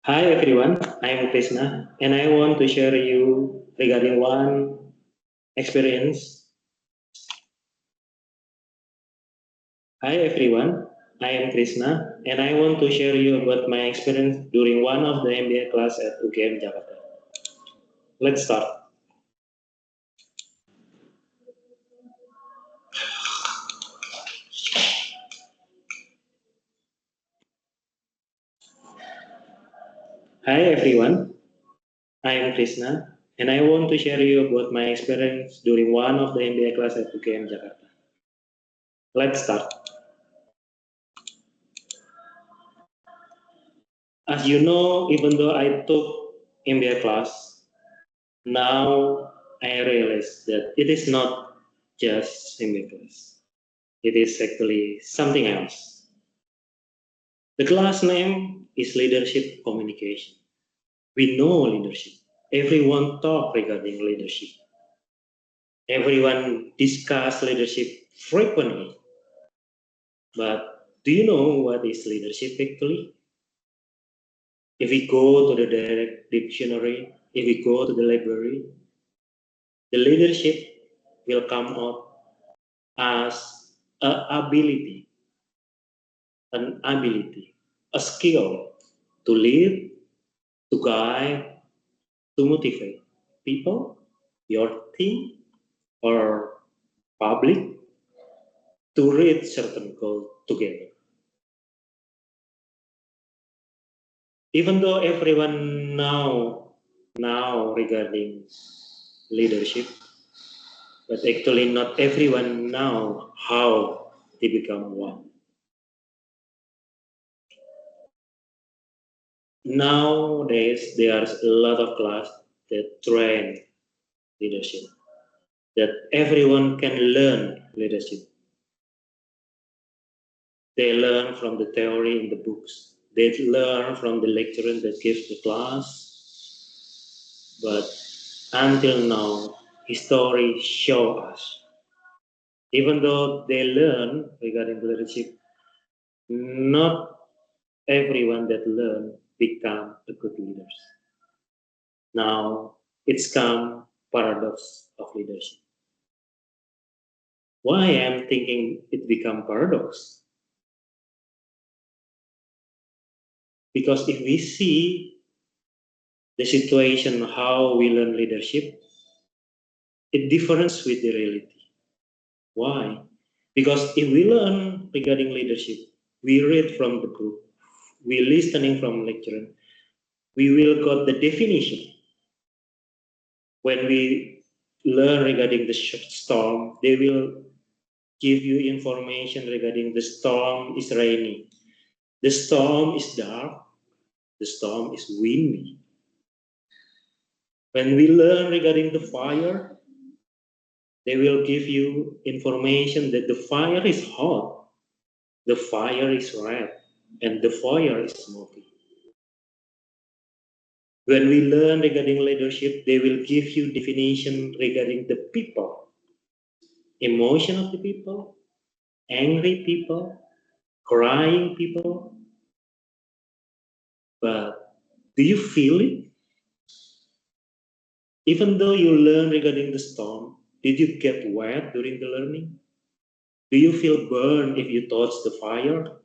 Hi everyone, I am Krishna and I want to share you regarding one experience. Hi everyone, I am Krishna and I want to share you about my experience during one of the MBA class at UGM Jakarta. Let's start. Hi everyone, I am Krishna and I want to share you about my experience during one of the MBA class at UGM Jakarta. Let's start. As you know, even though I took MBA class, now I realize that it is not just MBA class. It is actually something else. The class name is Leadership Communication. We know leadership. Everyone talk regarding leadership. Everyone discuss leadership frequently. But do you know what is leadership actually? If we go to the direct dictionary, if we go to the library, the leadership will come out as an ability, a skill to lead, to guide, to motivate people, your team, or public to reach certain goal together. Even though everyone now regarding leadership, but actually not everyone know how they become one. Nowadays, there's a lot of class that train leadership, that everyone can learn leadership. They learn from the theory in the books. They learn from the lecturer that gives the class. But until now, history show us, even though they learn regarding leadership, not everyone that learn become a good leaders. Now it's come paradox of leadership. Why I'm thinking it become paradox? Because if we see the situation how we learn leadership, it differs with the reality. Why? Because if we learn regarding leadership, we read from the book, we listening from lecturer, we will got the definition. When we learn regarding the storm, they will give you information regarding the storm is rainy, the storm is dark, the storm is windy. When we learn regarding the fire, they will give you information that the fire is hot, the fire is red, and the fire is smoky. When we learn regarding leadership, they will give you definition regarding the people, emotion of the people, angry people, crying people. But do you feel it? Even though you learn regarding the storm, did you get wet during the learning? Do you feel burned if you touch the fire?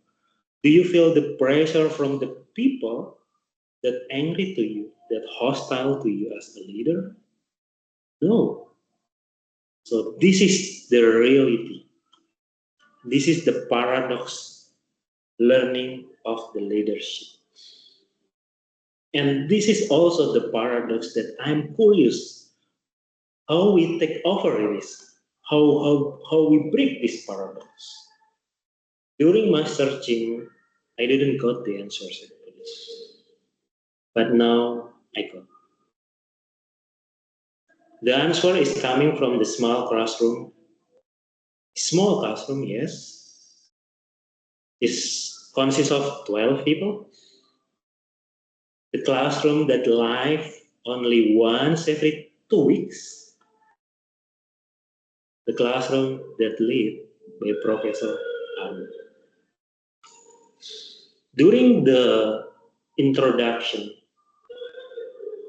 Do you feel the pressure from the people that angry to you, that hostile to you as a leader? No. So this is the reality. This is the paradox learning of the leadership. And this is also the paradox that I'm curious how we take over this, how we break this paradox. During my searching, I didn't got the answers, but now I got. The answer is coming from the small classroom. Small classroom, yes. It consists of 12 people. The classroom that live only once every 2 weeks. The classroom that lead by Professor Anu. During the introduction,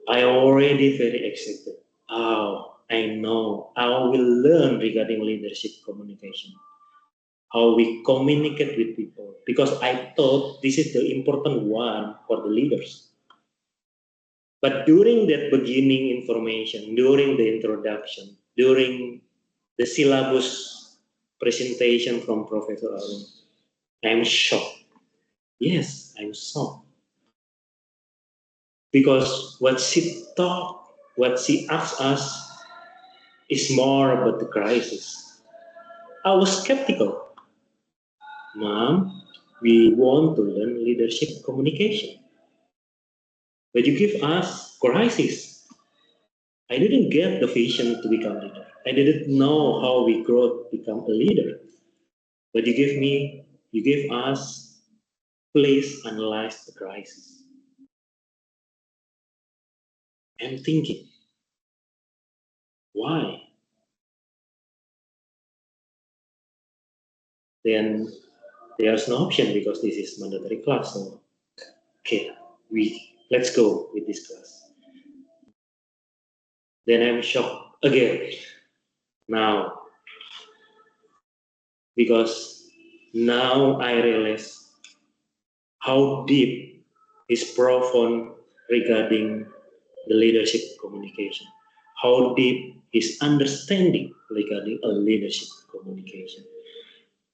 I already very excited. Oh, I know. I will learn regarding leadership communication, how we communicate with people, because I thought this is the important one for the leaders. But during that beginning information, during the introduction, during the syllabus presentation from Professor Arun, I'm shocked. Yes, I'm shocked. Because what she taught, what she asked us is more about the crisis. I was skeptical. Mom, we want to learn leadership communication. But you give us crisis. I didn't get the vision to become a leader. I didn't know how we grow to become a leader. But you gave us, please analyze the crisis. I'm thinking, why? Then there's no option because this is mandatory class. So, okay, let's go with this class. Then I'm shocked again. Now, because now I realize how deep is profound regarding the leadership communication, how deep is understanding regarding a leadership communication.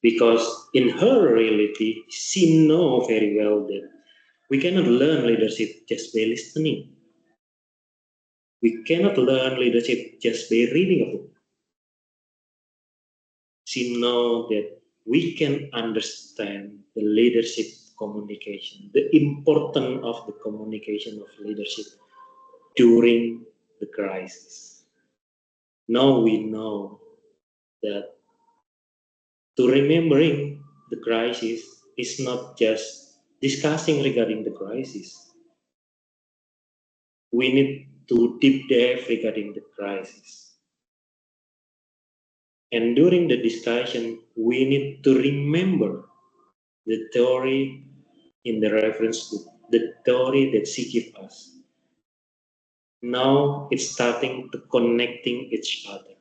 Because in her reality, she knows very well that we cannot learn leadership just by listening. We cannot learn leadership just by reading a book. She knows that we can understand the leadership communication, the importance of the communication of leadership during the crisis. Now we know that to remembering the crisis is not just discussing regarding the crisis. We need to deep dive regarding the crisis. And during the discussion, we need to remember the theory in the reference book, the theory that she gave us. Now it's starting to connecting each other.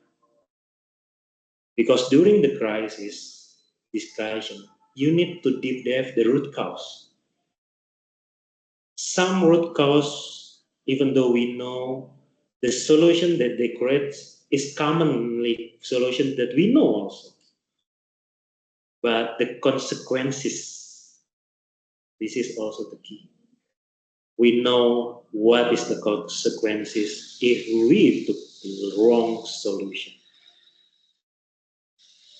Because during the crisis discussion, you need to deep dive the root cause. Some root cause, even though we know the solution that they create is commonly solution that we know also. But the consequences, this is also the key. We know what is the consequences if we took the wrong solution.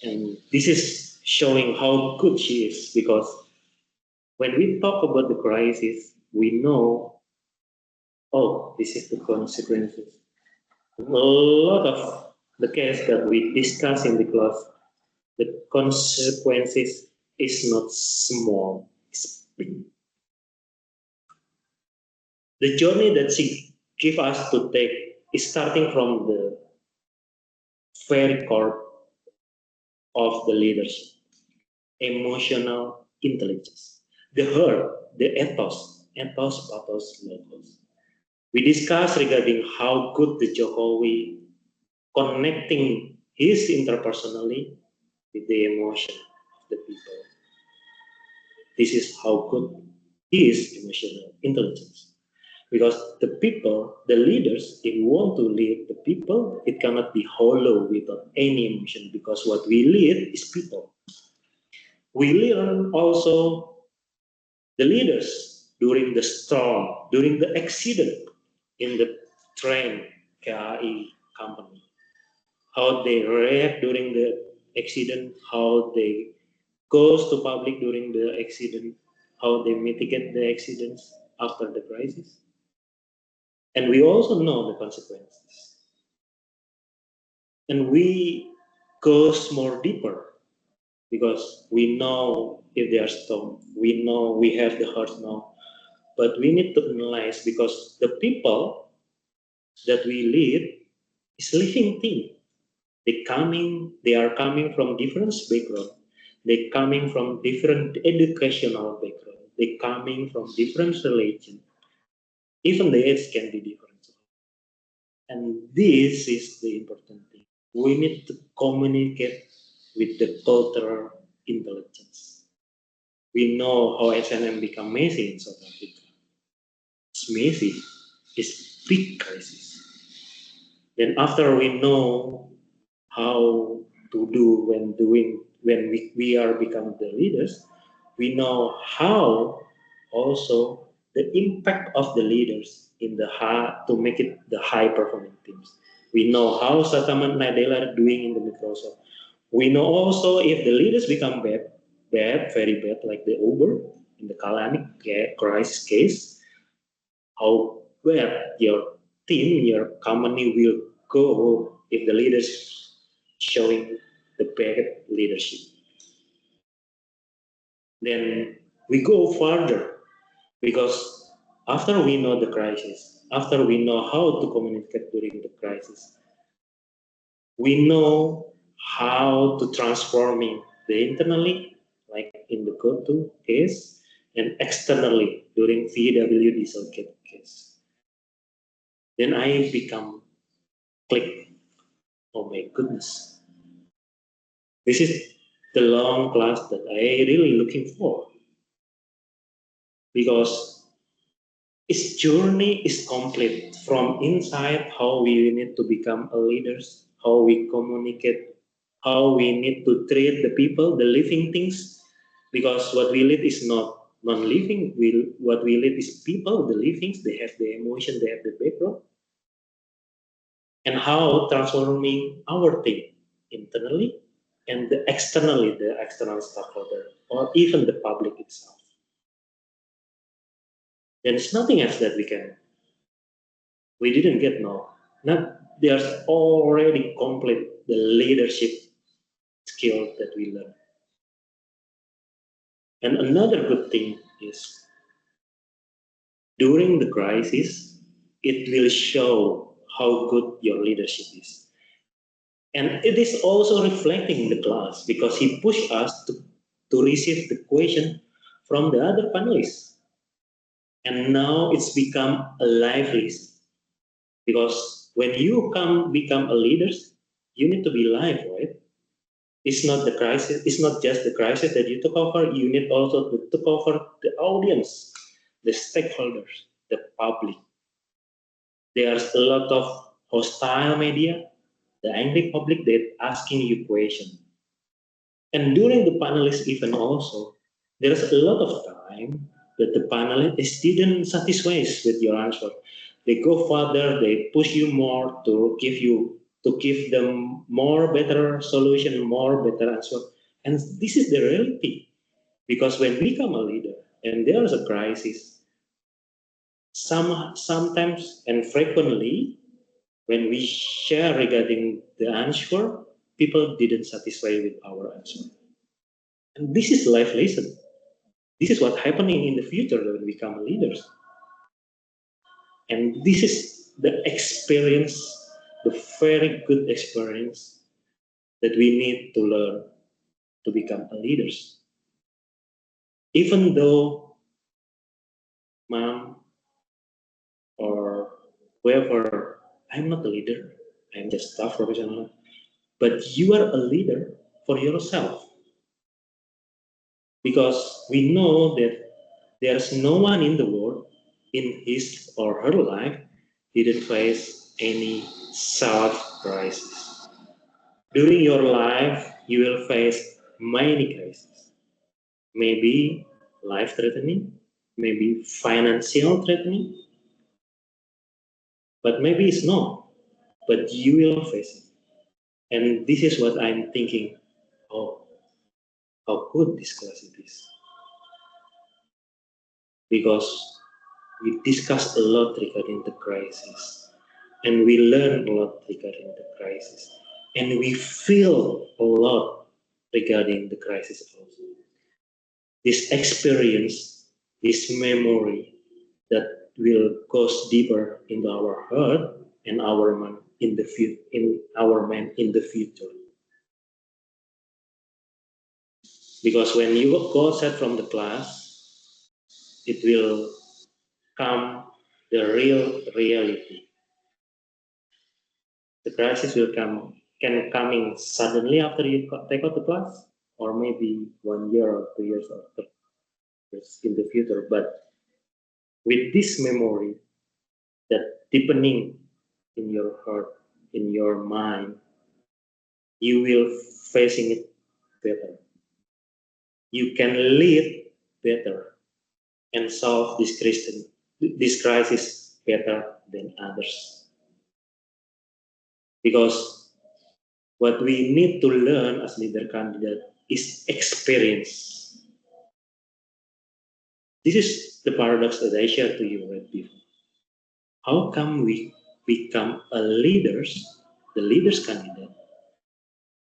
And this is showing how good she is, because when we talk about the crisis, we know, oh, this is the consequences. A lot of the case that we discuss in the class, the consequences is not small, it's big. The journey that she give us to take is starting from the very core of the leadership, emotional intelligence, the heart, the ethos, pathos, logos. We discussed regarding how good the Jokowi connecting his interpersonally with the emotion of the people. This is how good his emotional intelligence. Because the people, the leaders, if we want to lead the people, it cannot be hollow without any emotion, because what we lead is people. We learn also the leaders during the storm, during the accident in the train KAI company, how they react during the accident, how they goes to public during the accident, how they mitigate the accidents after the crisis. And we also know the consequences. And we goes more deeper, because we know if there are storm, we know we have the heart now, but we need to analyze, because the people that we lead is living thing. They are coming from different background. They coming from different educational background. they coming from different religion. Even the age can be different. And this is the important thing. We need to communicate with the cultural intelligence. We know how H&M become messy in South Africa. It's messy. It's big crisis. Then after we know how to do when we are become the leaders, we know how also the impact of the leaders in the to make it the high performing teams. We know how Sataman Nadella are doing in the Microsoft. We know also if the leaders become bad, very bad, like the Uber in the Kalanick crisis case, how where your team, your company will go if the leaders showing the bad leadership. Then we go further because after we know the crisis, after we know how to communicate during the crisis, we know how to transforming the internally, like in the go-to case, and externally during VW Dieselgate case. Then I become click. Oh my goodness. This is the long class that I really looking for. Because its journey is complete from inside how we need to become a leaders, how we communicate, how we need to treat the people, the living things. Because what we lead is not non-living, what we lead is people, the livings, they have the emotion, they have the background. And how transforming our team internally and the external stakeholder, or even the public itself. There's nothing else that we didn't get now. There's already complete the leadership skill that we learn. And another good thing is during the crisis, it will show how good your leadership is. And it is also reflecting in the class because he pushed us to receive the question from the other panelists. And now it's become a live list. Because when you become a leader, you need to be live, right? It's not the crisis, it's not just the crisis that you took over, you need also to take over the audience, the stakeholders, the public. There's a lot of hostile media, the angry public that asking you questions. And during the panelist event also, there's a lot of time that the panelists didn't satisfy with your answer. They go further, they push you more to give them more better solution, more better answer. And this is the reality. Because when we become a leader and there is a crisis, sometimes and frequently when we share regarding the answer, people didn't satisfy with our answer. And this is life lesson. This is what's happening in the future when we become leaders. And this is the experience, the very good experience that we need to learn to become a leaders. Even though mom or whoever, I'm not a leader, I'm just staff professional, but you are a leader for yourself. Because we know that there's no one in the world in his or her life didn't face any self-crisis. During your life, you will face many crises. Maybe life-threatening, maybe financial threatening, but maybe it's not. But you will face it. And this is what I'm thinking, oh, how good this class it is. Because we discussed a lot regarding the crisis. And we learn a lot regarding the crisis. And we feel a lot regarding the crisis also. This experience, this memory that will go deeper into our heart and our mind in the future. Because when you go outside from the class, it will come the real reality. The crisis can coming suddenly after you take out the class, or maybe 1 year or 2 years after in the future. But with this memory, that deepening in your heart, in your mind, you will facing it better. You can lead better and solve this crisis better than others. Because what we need to learn as leader candidate is experience. This is the paradox that I shared to you right before. How come we become the leaders candidate,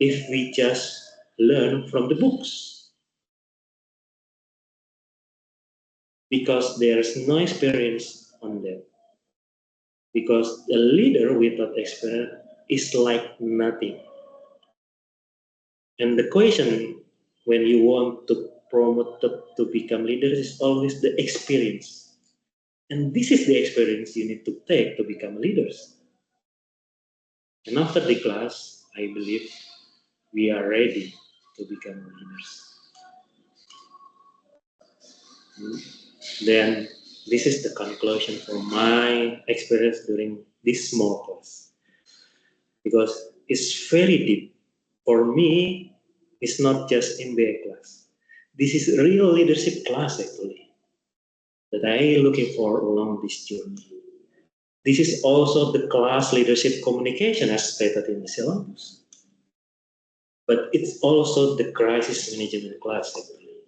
if we just learn from the books? Because there's no experience on them. Because a leader without experience is like nothing. And the question when you want to promote to become leaders is always the experience. And this is the experience you need to take to become leaders. And after the class, I believe we are ready to become leaders. Then this is the conclusion for my experience during this small class. Because it's very deep. For me, it's not just MBA class. This is real leadership class actually that I am looking for along this journey. This is also the class leadership communication as stated in the syllabus. But it's also the crisis management class actually.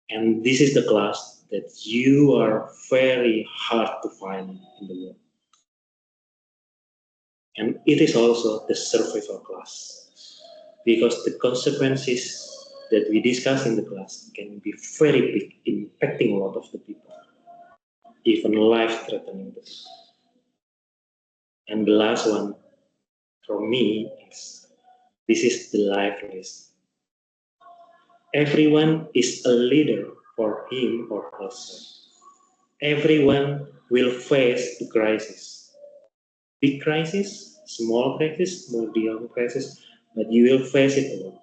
And this is the class that you are very hard to find in the world. And it is also the survival class, because the consequences that we discuss in the class can be very big, impacting a lot of the people, even life-threatening the people. And the last one, for me, is this is the life lesson. Everyone is a leader for him or herself. Everyone will face a crisis. Big crisis, small crisis, medium crisis, but you will face it alone.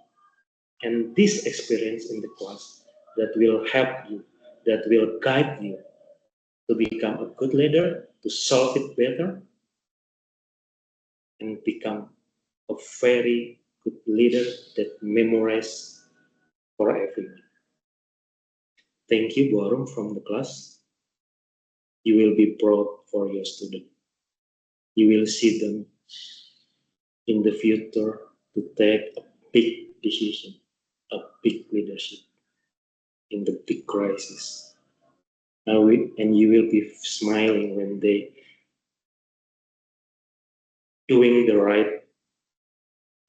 And this experience in the class that will help you, that will guide you to become a good leader, to solve it better, and become a very good leader that memorize for everyone. Thank you, Borum, from the class. You will be proud for your student. You will see them in the future to take a big decision, a big leadership in the big crisis. And you will be smiling when they doing the right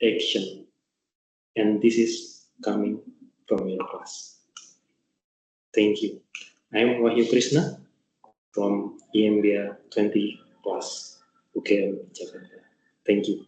action. And this is coming from your class. Thank you. I'm Wahyu Khrisna from MBA 20 Class UGM Jakarta. Thank you.